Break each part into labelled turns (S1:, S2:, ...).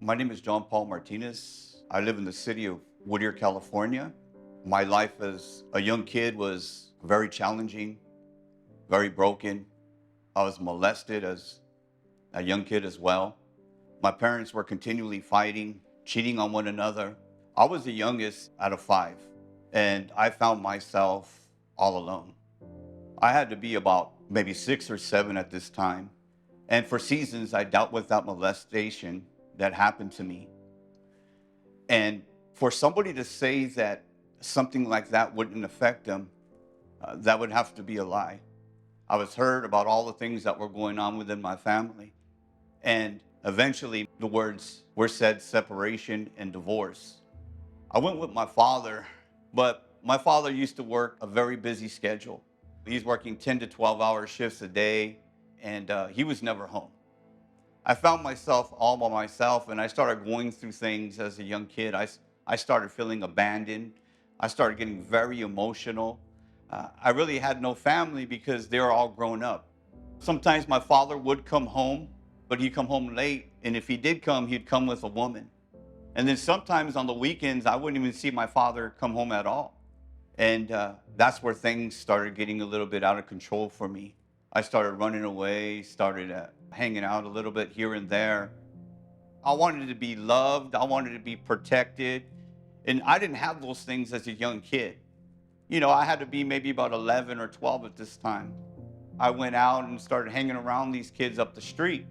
S1: My name is John Paul Martinez. I live in the city of Whittier, California. My life as a young kid was very challenging, very broken. I was molested as a young kid as well. My parents were continually fighting, cheating on one another. I was the youngest out of five, and I found myself all alone. I had to be about maybe 6 or 7 at this time. And for seasons, I dealt with that molestation that happened to me. And for somebody to say that something like that wouldn't affect them, that would have to be a lie. I was heard about all the things that were going on within my family. And eventually, the words were said: separation and divorce. I went with my father, but my father used to work a very busy schedule. He's working 10 to 12-hour shifts a day, and he was never home. I found myself all by myself, and I started going through things as a young kid. I started feeling abandoned. I started getting very emotional. I really had no family because they were all grown up. Sometimes my father would come home, but he'd come home late, and if he did come, he'd come with a woman. And then sometimes on the weekends, I wouldn't even see my father come home at all. And that's where things started getting a little bit out of control for me. I started running away, started hanging out a little bit here and there. I wanted to be loved. I wanted to be protected. And I didn't have those things as a young kid. You know, I had to be maybe about 11 or 12 at this time. I went out and started hanging around these kids up the street.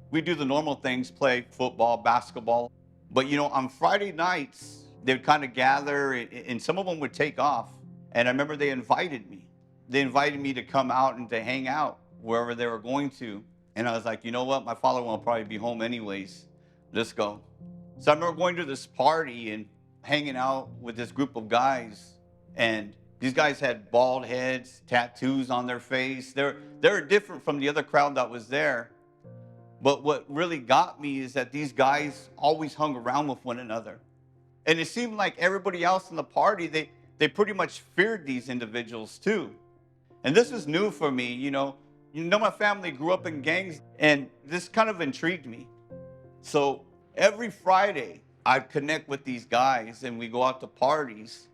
S1: We do the normal things, play football, basketball. But, you know, on Friday nights, they'd kind of gather and some of them would take off. And I remember they invited me. They invited me to come out and to hang out wherever they were going to. And I was like, you know what? My father will probably be home anyways. Let's go. So I remember going to this party and hanging out with this group of guys. And these guys had bald heads, tattoos on their face. They're different from the other crowd that was there. But what really got me is that these guys always hung around with one another. And it seemed like everybody else in the party, they pretty much feared these individuals too. And this was new for me, you know. My family grew up in gangs, and this kind of intrigued me. So every Friday, I'd connect with these guys, and we go out to parties.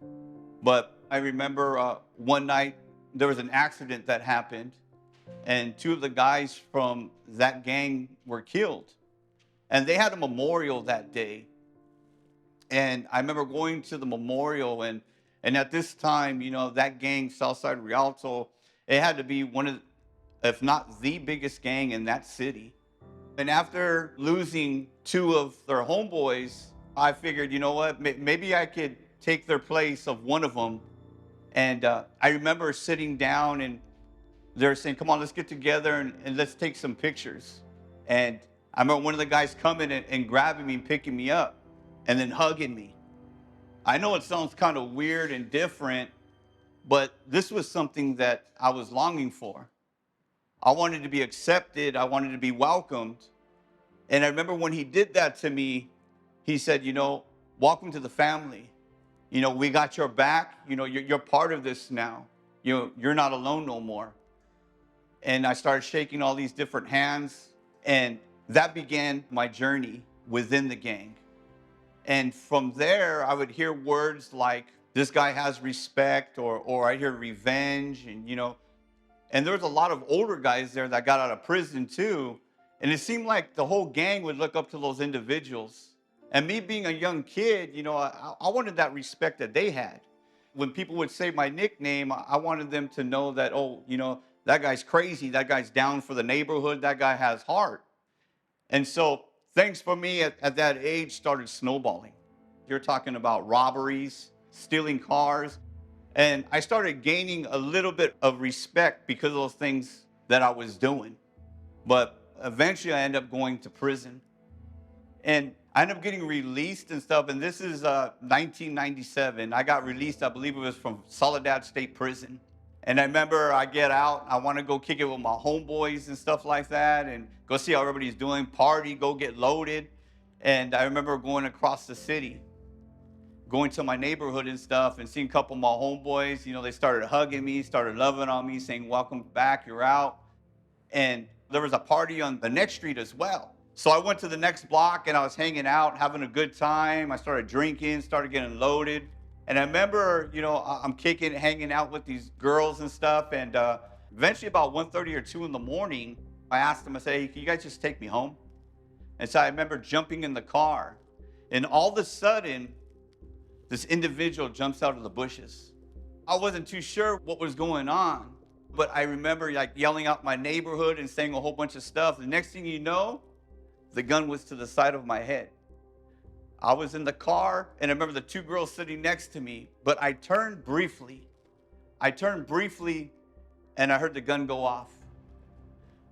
S1: But I remember one night, there was an accident that happened, and 2 of the guys from that gang were killed. And they had a memorial that day. And I remember going to the memorial, and at this time, you know, that gang, Southside Rialto, it had to be one of, if not the biggest gang in that city. And after losing 2 of their homeboys, I figured, you know what, maybe I could take their place of one of them. And I remember sitting down and they're saying, come on, let's get together and let's take some pictures. And I remember one of the guys coming and grabbing me and picking me up and then hugging me. I know it sounds kind of weird and different, but this was something that I was longing for. I wanted to be accepted. I wanted to be welcomed. And I remember when he did that to me, he said, you know, welcome to the family. You know, we got your back. You know, you're part of this now. You're not alone no more. And I started shaking all these different hands. And that began my journey within the gang. And from there, I would hear words like, this guy has respect, or I hear revenge, and, you know, and there was a lot of older guys there that got out of prison too. And it seemed like the whole gang would look up to those individuals. And me being a young kid, you know, I wanted that respect that they had. When people would say my nickname, I wanted them to know that, oh, you know, that guy's crazy. That guy's down for the neighborhood. That guy has heart. And so things for me at that age started snowballing. You're talking about robberies, stealing cars. And I started gaining a little bit of respect because of those things that I was doing. But eventually I ended up going to prison. And I ended up getting released and stuff. And this is 1997. I got released, I believe it was from Soledad State Prison. And I remember I get out, I want to go kick it with my homeboys and stuff like that, and go see how everybody's doing, party, go get loaded. And I remember going across the city, going to my neighborhood and stuff, and seeing a couple of my homeboys. You know, they started hugging me, started loving on me, saying, welcome back, you're out. And there was a party on the next street as well. So I went to the next block and I was hanging out, having a good time. I started drinking, started getting loaded. And I remember, I'm kicking, hanging out with these girls and stuff. And eventually about 1:30 or 2 in the morning, I asked them, I said, hey, can you guys just take me home? And so I remember jumping in the car. And all of a sudden, this individual jumps out of the bushes. I wasn't too sure what was going on, but I remember like yelling out my neighborhood and saying a whole bunch of stuff. The next thing you know, the gun was to the side of my head. I was in the car, and I remember the two girls sitting next to me, but I turned briefly. And I heard the gun go off.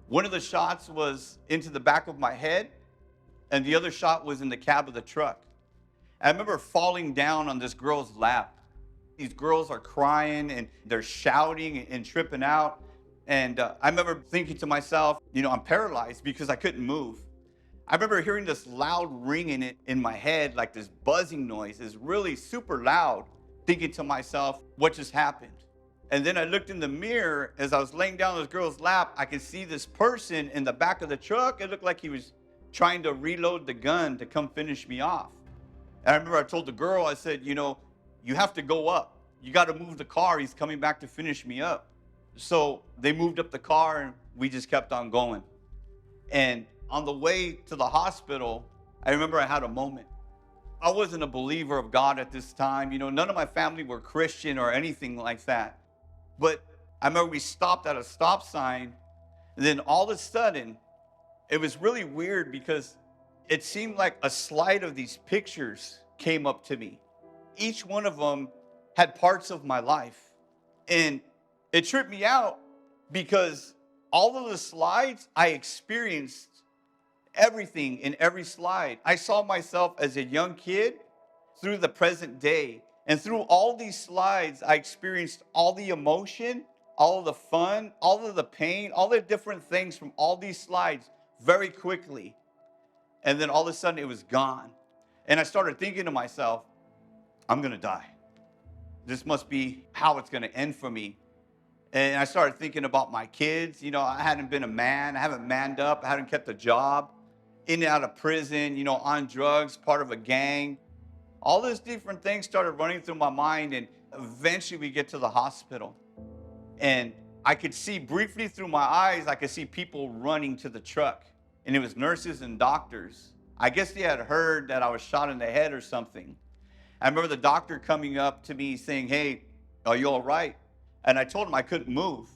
S1: One of the shots was into the back of my head, and the other shot was in the cab of the truck. I remember falling down on this girl's lap. These girls are crying, and they're shouting and tripping out. And I remember thinking to myself, I'm paralyzed because I couldn't move. I remember hearing this loud ringing in my head, like this buzzing noise. It's really super loud, thinking to myself, what just happened? And then I looked in the mirror as I was laying down on this girl's lap. I could see this person in the back of the truck. It looked like he was trying to reload the gun to come finish me off. And I remember I told the girl, I said, you have to go up. You got to move the car. He's coming back to finish me up. So they moved up the car and we just kept on going. And on the way to the hospital, I remember I had a moment. I wasn't a believer of God at this time. None of my family were Christian or anything like that. But I remember we stopped at a stop sign. And then all of a sudden, it was really weird because it seemed like a slide of these pictures came up to me. Each one of them had parts of my life. And it tripped me out because all of the slides I experienced everything in every slide. I saw myself as a young kid through the present day. And through all these slides, I experienced all the emotion, all of the fun, all of the pain, all the different things from all these slides very quickly. And then all of a sudden it was gone. And I started thinking to myself, I'm going to die. This must be how it's going to end for me. And I started thinking about my kids. I hadn't been a man. I haven't manned up. I hadn't kept a job. In and out of prison, on drugs, part of a gang. All these different things started running through my mind. And eventually we get to the hospital. And I could see briefly through my eyes, I could see people running to the truck. And it was nurses and doctors. I guess they had heard that I was shot in the head or something. I remember the doctor coming up to me saying, hey, are you all right? And I told him I couldn't move.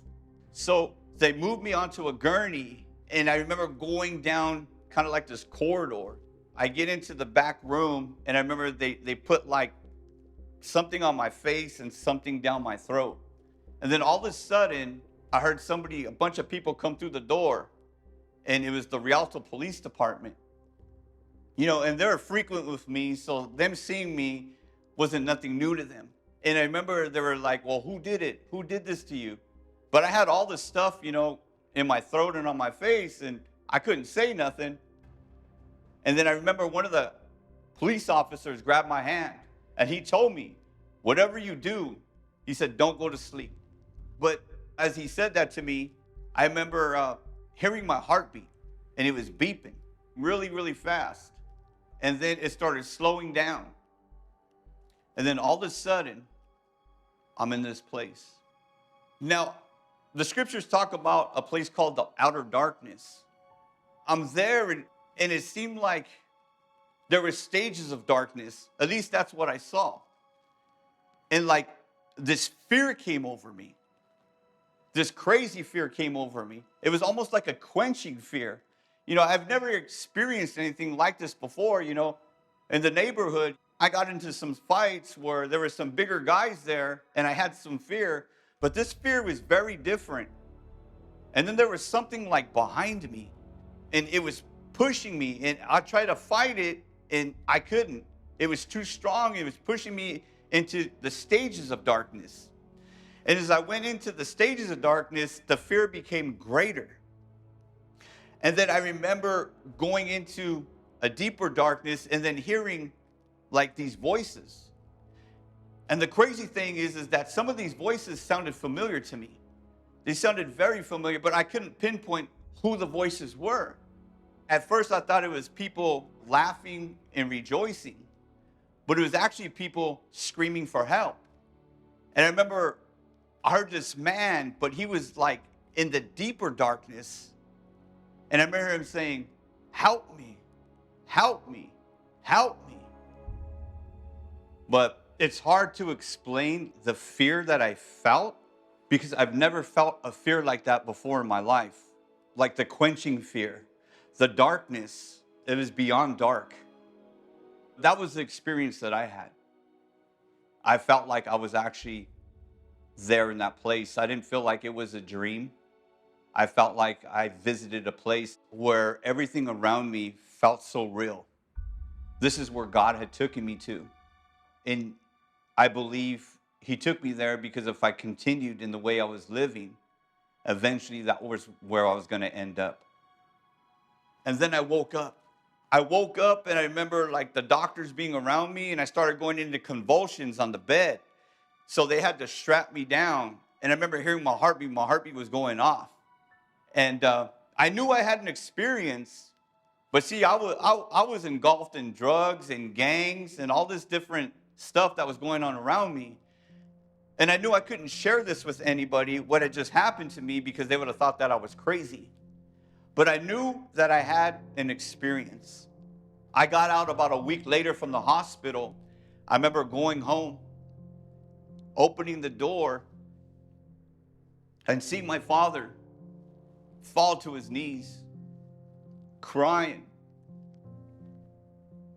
S1: So they moved me onto a gurney. And I remember going down kind of like this corridor. I get into the back room, and I remember they put like something on my face and something down my throat. And then all of a sudden, I heard a bunch of people come through the door, and it was the Rialto Police Department. And they were frequent with me, so them seeing me wasn't nothing new to them. And I remember they were like, well, who did it? Who did this to you? But I had all this stuff, in my throat and on my face, and I couldn't say nothing. And then I remember one of the police officers grabbed my hand, and he told me, whatever you do, he said, don't go to sleep. But as he said that to me, I remember hearing my heartbeat, and it was beeping really, really fast. And then it started slowing down. And then all of a sudden, I'm in this place. Now, the scriptures talk about a place called the outer darkness. I'm there, and it seemed like there were stages of darkness. At least that's what I saw. And like this fear came over me. This crazy fear came over me. It was almost like a quenching fear. I've never experienced anything like this before. In the neighborhood, I got into some fights where there were some bigger guys there, and I had some fear, but this fear was very different. And then there was something like behind me, and it was pushing me, and I tried to fight it, and I couldn't. It was too strong. It was pushing me into the stages of darkness. And as I went into the stages of darkness, the fear became greater. And then I remember going into a deeper darkness and then hearing like these voices. And the crazy thing is that some of these voices sounded familiar to me. They sounded very familiar, but I couldn't pinpoint who the voices were. At first, I thought it was people laughing and rejoicing, but it was actually people screaming for help. And I remember I heard this man, but he was like in the deeper darkness. And I remember him saying, "Help me, help me, help me." But it's hard to explain the fear that I felt because I've never felt a fear like that before in my life. Like the quenching fear, the darkness, it was beyond dark. That was the experience that I had. I felt like I was actually there in that place. I didn't feel like it was a dream. I felt like I visited a place where everything around me felt so real. This is where God had taken me to. And I believe he took me there because if I continued in the way I was living, eventually that was where I was going to end up. And then I woke up. I woke up and I remember like the doctors being around me and I started going into convulsions on the bed. So they had to strap me down. And I remember hearing my heartbeat. My heartbeat was going off. And I knew I had an experience. But see, I was engulfed in drugs and gangs and all this different stuff that was going on around me. And I knew I couldn't share this with anybody, what had just happened to me, because they would have thought that I was crazy. But I knew that I had an experience. I got out about a week later from the hospital. I remember going home, opening the door, and seeing my father fall to his knees, crying.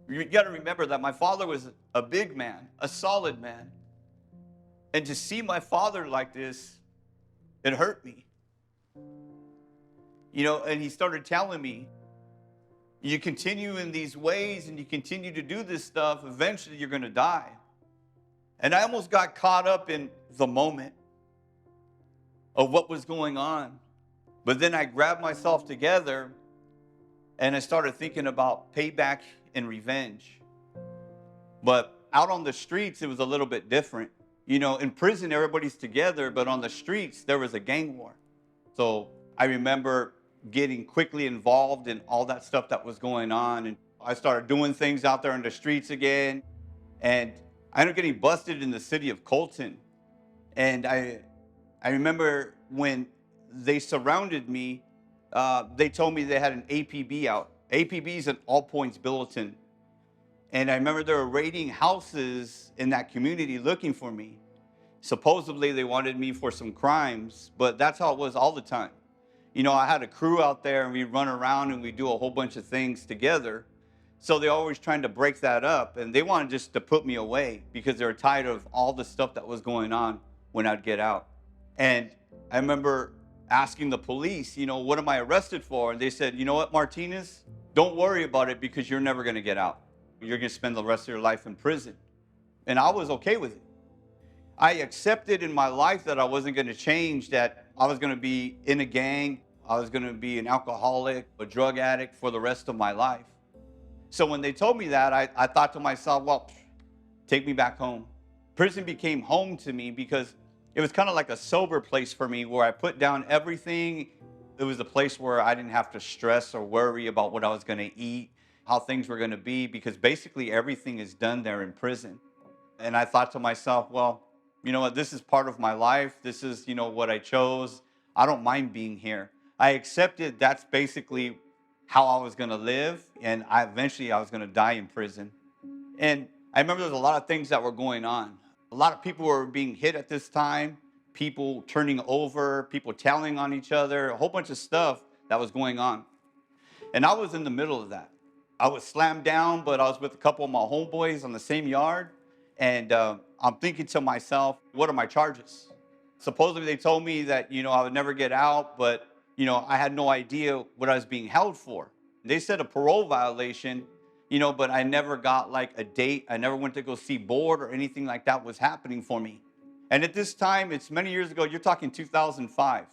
S1: You got to remember that my father was a big man, a solid man. And to see my father like this, it hurt me. You know, and he started telling me, you continue in these ways and you continue to do this stuff, eventually you're going to die. And I almost got caught up in the moment of what was going on. But then I grabbed myself together and I started thinking about payback and revenge. But out on the streets, it was a little bit different. You know, in prison, everybody's together, but on the streets, there was a gang war. So I remember getting quickly involved in all that stuff that was going on. And I started doing things out there in the streets again. And I ended up getting busted in the city of Colton. And I remember when they surrounded me, they told me they had an APB out. APB is an all points bulletin. And I remember they were raiding houses in that community looking for me. Supposedly they wanted me for some crimes, but that's how it was all the time. You know, I had a crew out there and we'd run around and we'd do a whole bunch of things together. So they're always trying to break that up, and they wanted just to put me away because they were tired of all the stuff that was going on when I'd get out. And I remember asking the police, you know, what am I arrested for? And they said, you know what, Martinez, don't worry about it because you're never going to get out. You're going to spend the rest of your life in prison. And I was okay with it. I accepted in my life that I wasn't going to change, that I was going to be in a gang. I was going to be an alcoholic, a drug addict for the rest of my life. So when they told me that, I thought to myself, well, take me back home. Prison became home to me because it was kind of like a sober place for me where I put down everything. It was a place where I didn't have to stress or worry about what I was going to eat, how things were going to be, because basically everything is done there in prison. And I thought to myself, well, you know what, this is part of my life. This is, you know, what I chose. I don't mind being here. I accepted that's basically how I was going to live. And eventually I was going to die in prison. And I remember there was a lot of things that were going on. A lot of people were being hit at this time, people turning over, people telling on each other, a whole bunch of stuff that was going on. And I was in the middle of that. I was slammed down, but I was with a couple of my homeboys on the same yard. And I'm thinking to myself, what are my charges? Supposedly they told me that, you know, I would never get out, but, you know, I had no idea what I was being held for. They said a parole violation, you know, but I never got like a date. I never went to go see board or anything like that was happening for me. And at this time, it's many years ago, you're talking 2005.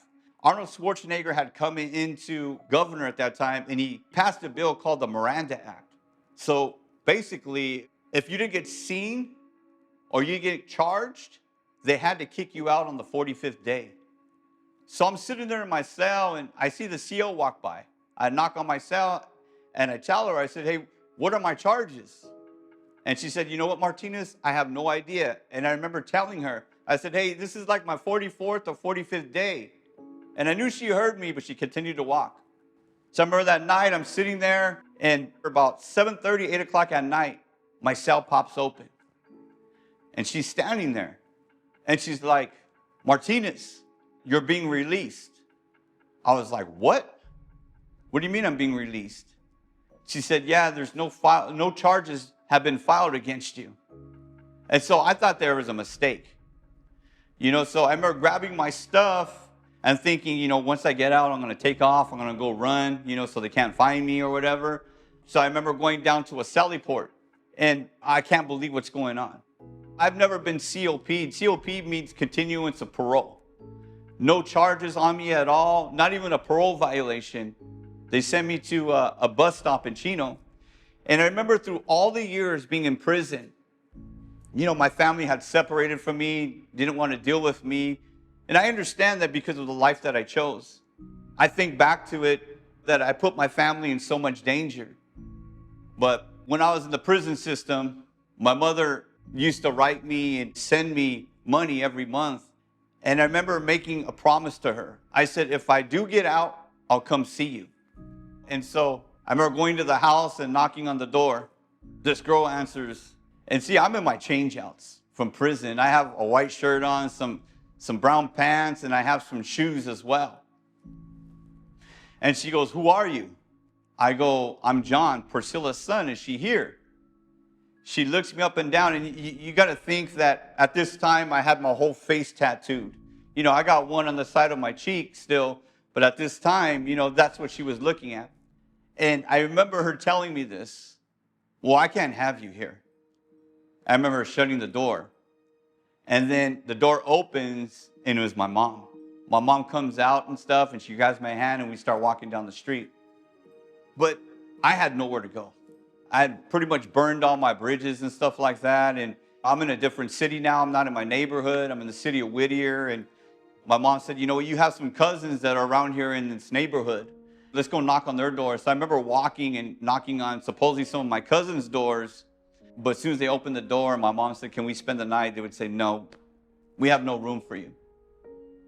S1: Arnold Schwarzenegger had come into governor at that time, and he passed a bill called the Miranda Act. So basically, if you didn't get seen or you get charged, they had to kick you out on the 45th day. So I'm sitting there in my cell and I see the CO walk by. I knock on my cell And I tell her, I said, hey, what are my charges? And she said, you know what, Martinez? I have no idea. And I remember telling her, I said, hey, this is like my 44th or 45th day. And I knew she heard me, but she continued to walk. So I remember that night, I'm sitting there, and about 7:30, 8 o'clock at night, my cell pops open. And she's standing there. And she's like, Martinez, you're being released. I was like, what? What do you mean I'm being released? She said, yeah, there's no charges have been filed against you. And so I thought there was a mistake. So I remember grabbing my stuff and thinking, once I get out, I'm going to take off. I'm going to go run, so they can't find me or whatever. So I remember going down to a Sally port, and I can't believe what's going on. I've never been COP'd. COP means continuance of parole. No charges on me at all, not even a parole violation. They sent me to a bus stop in Chene. And I remember through all the years being in prison, my family had separated from me, didn't want to deal with me. And I understand that because of the life that I chose. I think back to it that I put my family in so much danger. But when I was in the prison system, my mother used to write me and send me money every month. And I remember making a promise to her. I said, if I do get out, I'll come see you. And so I remember going to the house and knocking on the door. This girl answers. And see, I'm in my changeouts from prison. I have a white shirt on, some brown pants, and I have some shoes as well. And she goes, who are you? I go, I'm John, Priscilla's son. Is she here? She looks me up and down, and you got to think that at this time I had my whole face tattooed. I got one on the side of my cheek still, but at this time, that's what she was looking at. And I remember her telling me this, well, I can't have you here. I remember shutting the door. And then the door opens, and it was my mom. My mom comes out and stuff, and she grabs my hand, and we start walking down the street. But I had nowhere to go. I had pretty much burned all my bridges and stuff like that. And I'm in a different city now. I'm not in my neighborhood. I'm in the city of Whittier. And my mom said, you have some cousins that are around here in this neighborhood. Let's go knock on their doors. So I remember walking and knocking on supposedly some of my cousins' doors. But as soon as they opened the door, my mom said, can we spend the night? They would say, no, we have no room for you.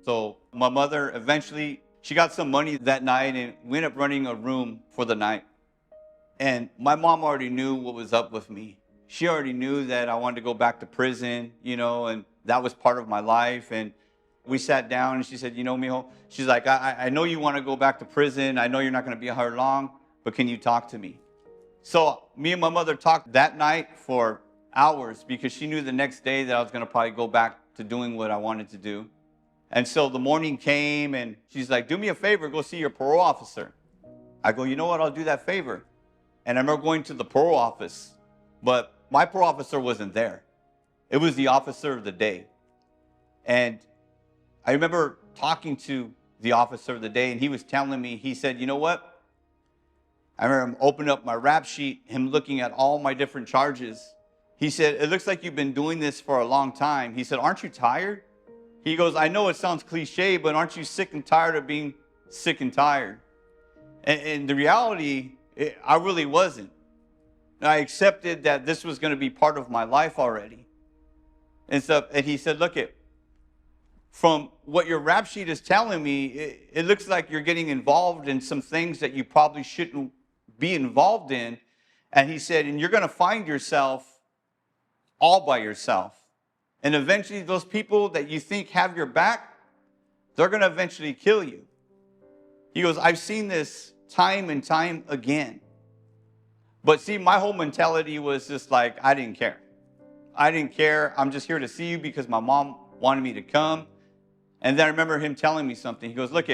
S1: So my mother eventually, she got some money that night, and we ended up renting a room for the night. And my mom already knew what was up with me. She already knew that I wanted to go back to prison, and that was part of my life. And we sat down, and she said, mijo, she's like, I know you want to go back to prison. I know you're not going to be here long, but can you talk to me? So me and my mother talked that night for hours because she knew the next day that I was going to probably go back to doing what I wanted to do. And so the morning came, and she's like, do me a favor, go see your parole officer. I go, you know what, I'll do that favor. And I remember going to the parole office, but my parole officer wasn't there. It was the officer of the day. And I remember talking to the officer of the day, and he was telling me, he said, you know what? I remember him opening up my rap sheet, him looking at all my different charges. He said, it looks like you've been doing this for a long time. He said, aren't you tired? He goes, I know it sounds cliche, but aren't you sick and tired of being sick and tired? And the reality, I really wasn't. I accepted that this was going to be part of my life already. And he said, look, from what your rap sheet is telling me, it looks like you're getting involved in some things that you probably shouldn't be involved in. And he said, and you're going to find yourself all by yourself. And eventually those people that you think have your back, they're going to eventually kill you. He goes, I've seen this time and time again. But see, my whole mentality was just like, I didn't care. I didn't care. I'm just here to see you because my mom wanted me to come. And then I remember him telling me something. He goes, look,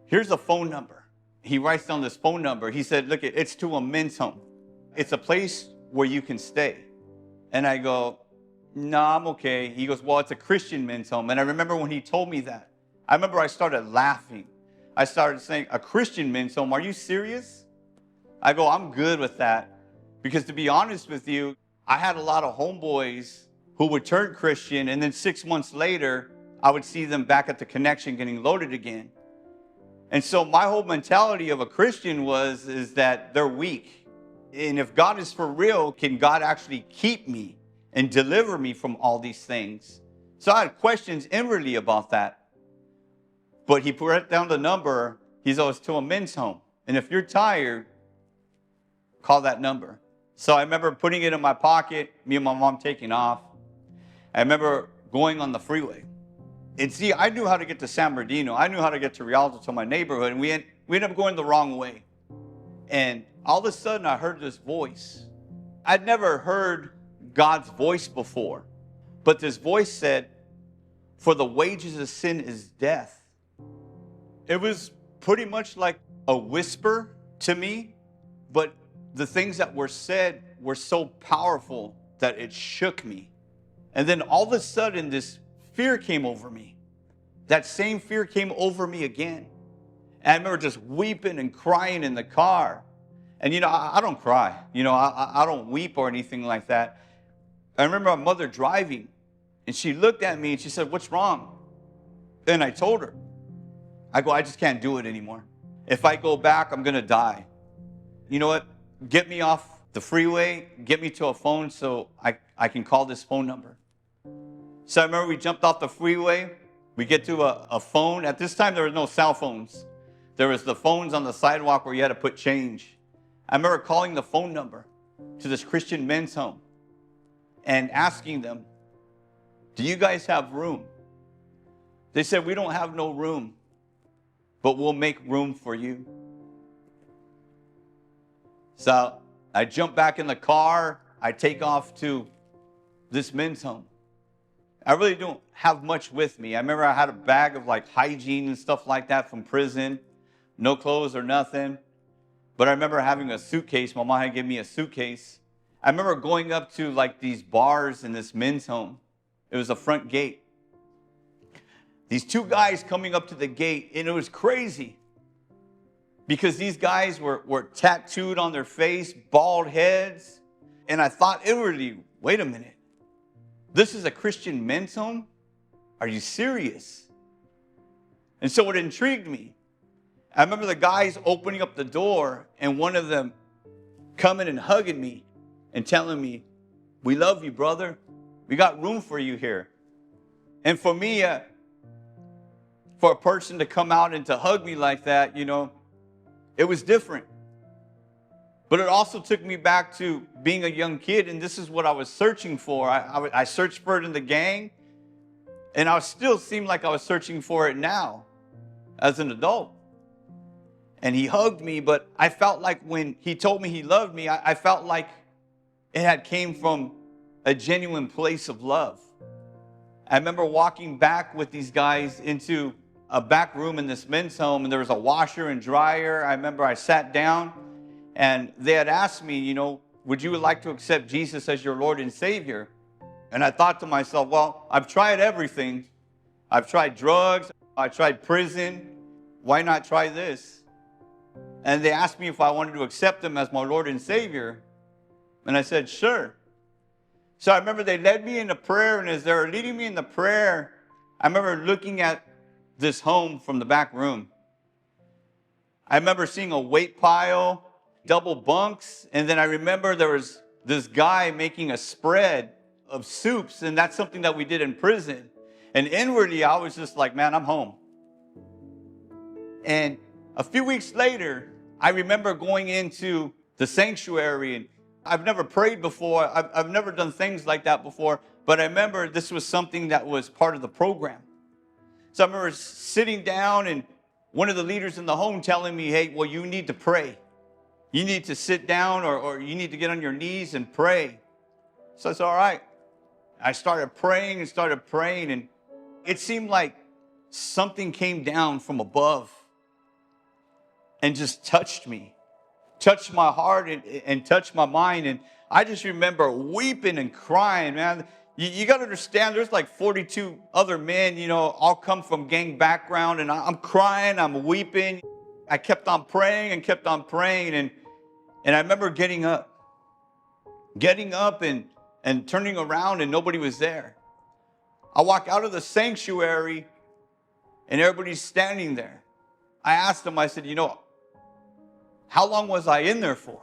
S1: here's a phone number. He writes down this phone number. He said, look, it's to a men's home. It's a place where you can stay. And I go, no, I'm okay. He goes, well, it's a Christian men's home. And I remember when he told me that, I remember I started laughing. I started saying, a Christian men's home? Are you serious? I go, I'm good with that. Because to be honest with you, I had a lot of homeboys who would turn Christian, and then 6 months later, I would see them back at the connection getting loaded again. And so my whole mentality of a Christian is that they're weak. And if God is for real, can God actually keep me and deliver me from all these things? So I had questions inwardly about that. But he put down the number. He's always to a men's home. And if you're tired, call that number. So I remember putting it in my pocket, me and my mom taking off. I remember going on the freeway. And see, I knew how to get to San Bernardino. I knew how to get to Rialto, to my neighborhood. And we ended up going the wrong way. And all of a sudden, I heard this voice. I'd never heard God's voice before. But this voice said, "For the wages of sin is death." It was pretty much like a whisper to me. But the things that were said were so powerful that it shook me. And then all of a sudden, this fear came over me. That same fear came over me again. And I remember just weeping and crying in the car. And, I don't cry. I don't weep or anything like that. I remember my mother driving, and she looked at me and she said, "What's wrong?" And I told her. I just can't do it anymore. If I go back, I'm going to die. You know what? Get me off the freeway, get me to a phone so I can call this phone number. So I remember we jumped off the freeway. We get to a phone. At this time, there were no cell phones. There was the phones on the sidewalk where you had to put change. I remember calling the phone number to this Christian men's home and asking them, "Do you guys have room?" They said, "We don't have no room, but we'll make room for you." So I jump back in the car. I take off to this men's home. I really don't have much with me. I remember I had a bag of like hygiene and stuff like that from prison. No clothes or nothing. But I remember having a suitcase. My mom had given me a suitcase. I remember going up to like these bars in this men's home. It was a front gate. These two guys coming up to the gate, and it was crazy. Because these guys were tattooed on their face, bald heads. And I thought inwardly, wait a minute. This is a Christian men's home? Are you serious? And so it intrigued me. I remember the guys opening up the door and one of them coming and hugging me and telling me, "We love you, brother. We got room for you here." And for me, for a person to come out and to hug me like that, it was different. But it also took me back to being a young kid, and this is what I was searching for. I searched for it in the gang, and I still seem like I was searching for it now as an adult. And he hugged me, but I felt like when he told me he loved me, I felt like it had came from a genuine place of love. I remember walking back with these guys into a back room in this men's home, and there was a washer and dryer. I remember I sat down, and they had asked me, "Would you like to accept Jesus as your Lord and Savior?" And I thought to myself, well, I've tried everything. I've tried drugs. I tried prison. Why not try this? And they asked me if I wanted to accept him as my Lord and Savior. And I said, sure. So I remember they led me into prayer, and as they were leading me in the prayer, I remember looking at this home from the back room. I remember seeing a weight pile, double bunks, and then I remember there was this guy making a spread of soups, and that's something that we did in prison. And inwardly, I was just like, man, I'm home. And a few weeks later, I remember going into the sanctuary, and I've never prayed before. I've never done things like that before, but I remember this was something that was part of the program. So I remember sitting down and one of the leaders in the home telling me, hey, well, you need to pray. You need to sit down or you need to get on your knees and pray. So I said, all right. I started praying, and it seemed like something came down from above and just touched me, touched my heart and touched my mind. And I just remember weeping and crying, man. You got to understand, there's like 42 other men, all come from gang background, and I'm crying, I'm weeping. I kept on praying, and I remember getting up and turning around, and nobody was there. I walk out of the sanctuary, and everybody's standing there. I asked them, I said, how long was I in there for?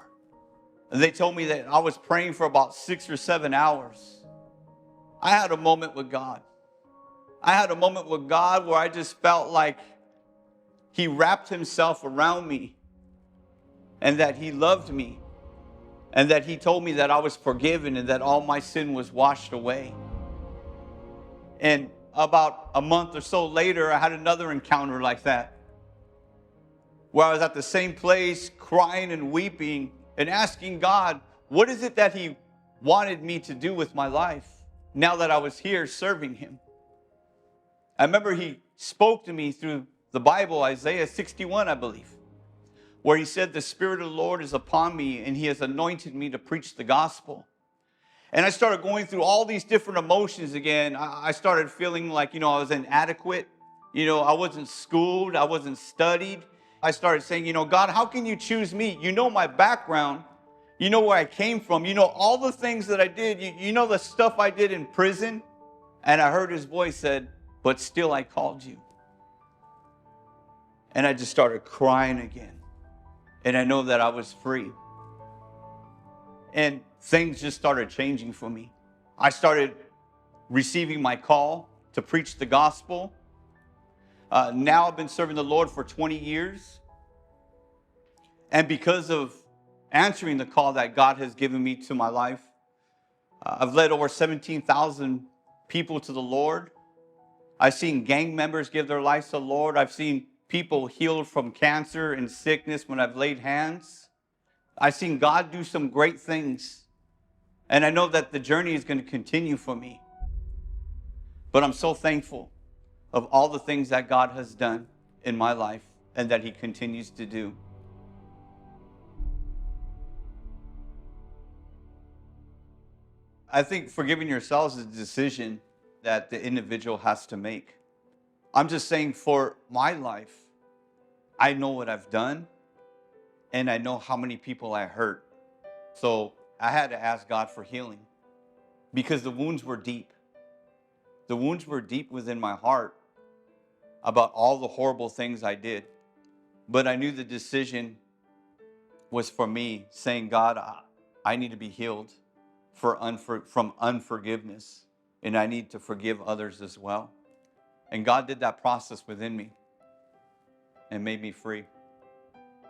S1: And they told me that I was praying for about 6 or 7 hours. I had a moment with God. I had a moment with God where I just felt like he wrapped himself around me and that he loved me and that he told me that I was forgiven and that all my sin was washed away. And about a month or so later, I had another encounter like that, where I was at the same place crying and weeping and asking God, what is it that he wanted me to do with my life now that I was here serving him? I remember he spoke to me through the Bible, Isaiah 61, I believe, where he said, the Spirit of the Lord is upon me and he has anointed me to preach the gospel. And I started going through all these different emotions again. I started feeling like, I was inadequate. I wasn't schooled. I wasn't studied. I started saying, God, how can you choose me? You know my background. You know where I came from. You know all the things that I did. You know the stuff I did in prison. And I heard his voice said, but still I called you. And I just started crying again. And I know that I was free. And things just started changing for me. I started receiving my call to preach the gospel. Now I've been serving the Lord for 20 years. And because of answering the call that God has given me to my life, I've led over 17,000 people to the Lord. I've seen gang members give their lives to the Lord. I've seen people healed from cancer and sickness when I've laid hands. I've seen God do some great things. And I know that the journey is going to continue for me. But I'm so thankful of all the things that God has done in my life and that he continues to do. I think forgiving yourselves is a decision that the individual has to make. I'm just saying for my life, I know what I've done and I know how many people I hurt. So I had to ask God for healing because the wounds were deep. The wounds were deep within my heart about all the horrible things I did. But I knew the decision was for me, saying, God, I need to be healed from unforgiveness. And I need to forgive others as well. And God did that process within me and made me free.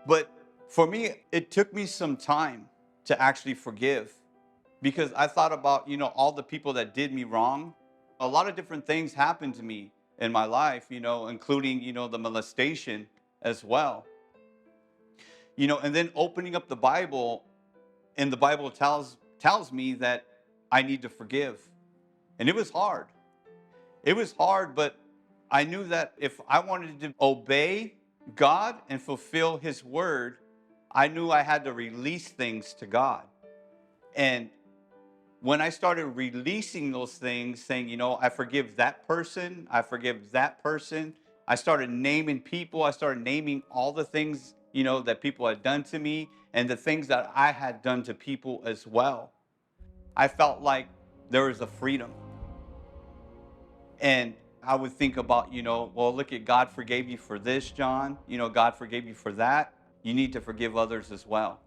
S1: But for me, it took me some time to actually forgive because I thought about, all the people that did me wrong. A lot of different things happened to me in my life, including, the molestation as well. And then opening up the Bible, and the Bible tells me that I need to forgive. And it was hard. It was hard, but I knew that if I wanted to obey God and fulfill his word, I knew I had to release things to God. And when I started releasing those things, saying, I forgive that person, I forgive that person, I started naming people, I started naming all the things, that people had done to me and the things that I had done to people as well. I felt like there was a freedom. And I would think about, well, look at God forgave you for this, John. God forgave you for that. You need to forgive others as well.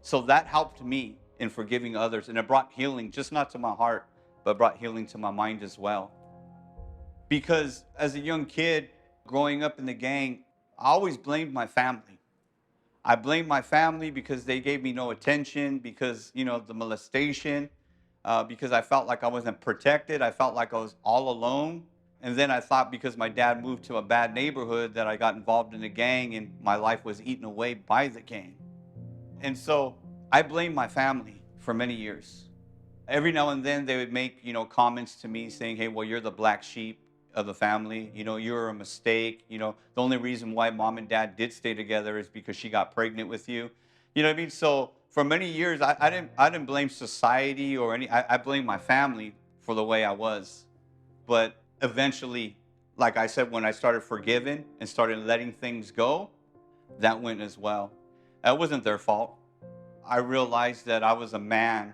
S1: So that helped me in forgiving others. And it brought healing, just not to my heart, but brought healing to my mind as well. Because as a young kid growing up in the gang, I always blamed my family. I blamed my family because they gave me no attention, because, the molestation, because I felt like I wasn't protected. I felt like I was all alone. And then I thought because my dad moved to a bad neighborhood that I got involved in a gang and my life was eaten away by the gang. And so I blamed my family for many years. Every now and then they would make, comments to me saying, hey, well, you're the black sheep of the family. You're a mistake. The only reason why mom and dad did stay together is because she got pregnant with you. You know what I mean? So for many years, I didn't blame society or I blamed my family for the way I was. But eventually, like I said, when I started forgiving and started letting things go, that went as well. That wasn't their fault. I realized that I was a man,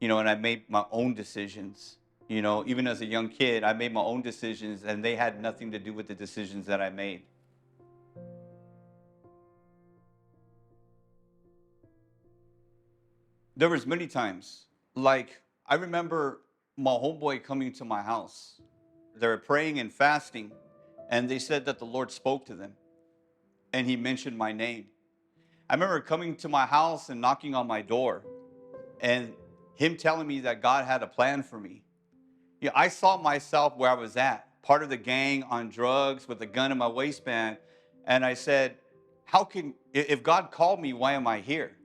S1: and I made my own decisions. Even as a young kid, I made my own decisions and they had nothing to do with the decisions that I made. There was many times. Like, I remember my homeboy coming to my house. They were praying and fasting, and they said that the Lord spoke to them, and he mentioned my name. I remember coming to my house and knocking on my door, and him telling me that God had a plan for me. Yeah, I saw myself where I was at, part of the gang on drugs with a gun in my waistband. And I said, if God called me, why am I here?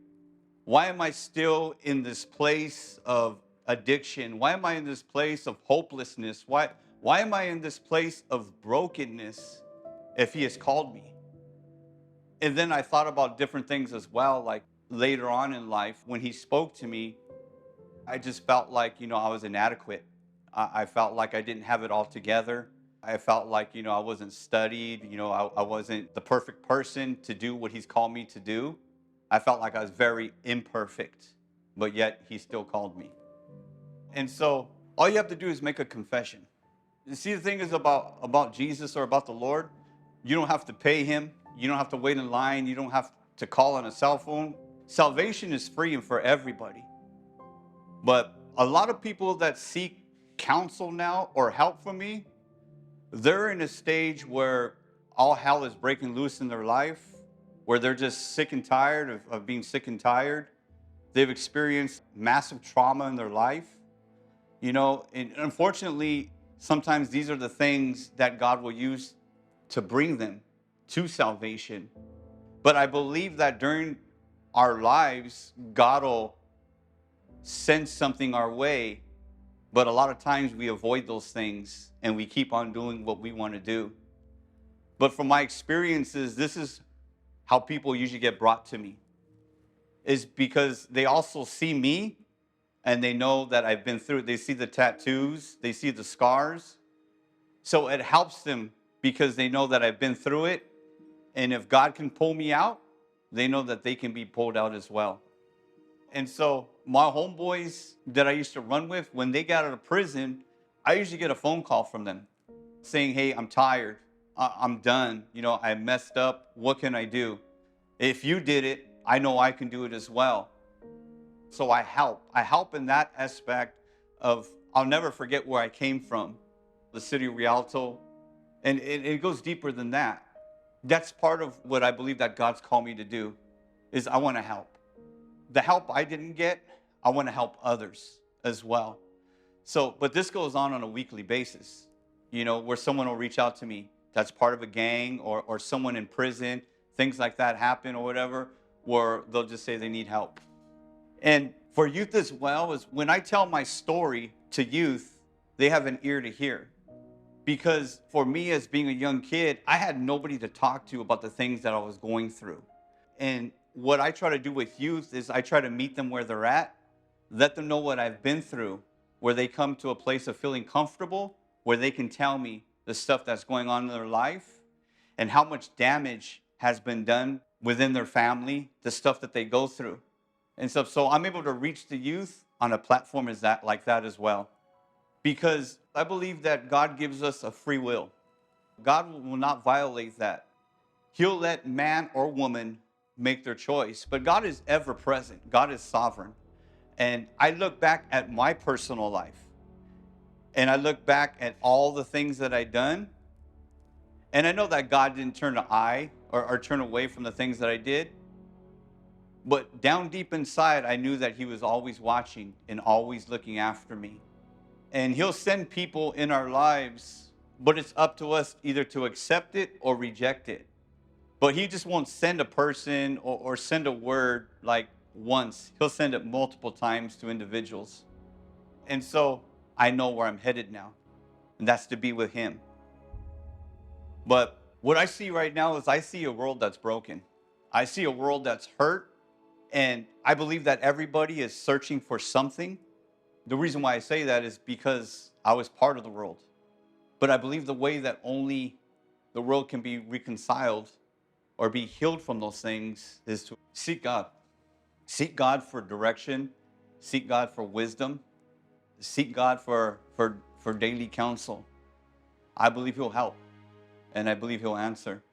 S1: Why am I still in this place of addiction? Why am I in this place of hopelessness? Why am I in this place of brokenness if he has called me? And then I thought about different things as well. Like later on in life, when he spoke to me, I just felt like, I was inadequate. I felt like I didn't have it all together. I felt like, I wasn't studied. I wasn't the perfect person to do what he's called me to do. I felt like I was very imperfect, but yet he still called me. And so all you have to do is make a confession. You see, the thing is about Jesus or about the Lord, you don't have to pay him. You don't have to wait in line. You don't have to call on a cell phone. Salvation is free and for everybody. But a lot of people that seek counsel now or help from me, they're in a stage where all hell is breaking loose in their life, where they're just sick and tired of being sick and tired. They've experienced massive trauma in their life. And unfortunately, sometimes these are the things that God will use to bring them to salvation. But I believe that during our lives, God will send something our way, but a lot of times we avoid those things and we keep on doing what we want to do. But from my experiences, this is how people usually get brought to me, is because they also see me and they know that I've been through it. They see the tattoos, they see the scars. So it helps them because they know that I've been through it. And if God can pull me out, they know that they can be pulled out as well. And so my homeboys that I used to run with, when they got out of prison, I usually get a phone call from them saying, hey, I'm tired. I'm done. I messed up. What can I do? If you did it, I know I can do it as well. So I help. I help in that aspect of, I'll never forget where I came from, the city of Rialto. And it goes deeper than that. That's part of what I believe that God's called me to do, is I want to help. The help I didn't get, I want to help others as well. So, but this goes on a weekly basis, where someone will reach out to me that's part of a gang or someone in prison, things like that happen or whatever, where they'll just say they need help. And for youth as well, is when I tell my story to youth, they have an ear to hear. Because for me, as being a young kid, I had nobody to talk to about the things that I was going through. And what I try to do with youth is I try to meet them where they're at, let them know what I've been through, where they come to a place of feeling comfortable, where they can tell me the stuff that's going on in their life and how much damage has been done within their family, the stuff that they go through and stuff. So I'm able to reach the youth on a platform like that as well. Because I believe that God gives us a free will. God will not violate that. He'll let man or woman make their choice. But God is ever present. God is sovereign. And I look back at my personal life. And I look back at all the things that I've done. And I know that God didn't turn an eye or turn away from the things that I did. But down deep inside, I knew that he was always watching and always looking after me. And he'll send people in our lives, but it's up to us either to accept it or reject it. But he just won't send a person or send a word like once. He'll send it multiple times to individuals. And so I know where I'm headed now, and that's to be with him. But what I see right now is I see a world that's broken. I see a world that's hurt, and I believe that everybody is searching for something. The reason why I say that is because I was part of the world. But I believe the way that only the world can be reconciled or be healed from those things is to seek God. Seek God for direction. Seek God for wisdom. Seek God for daily counsel. I believe he'll help, and I believe he'll answer.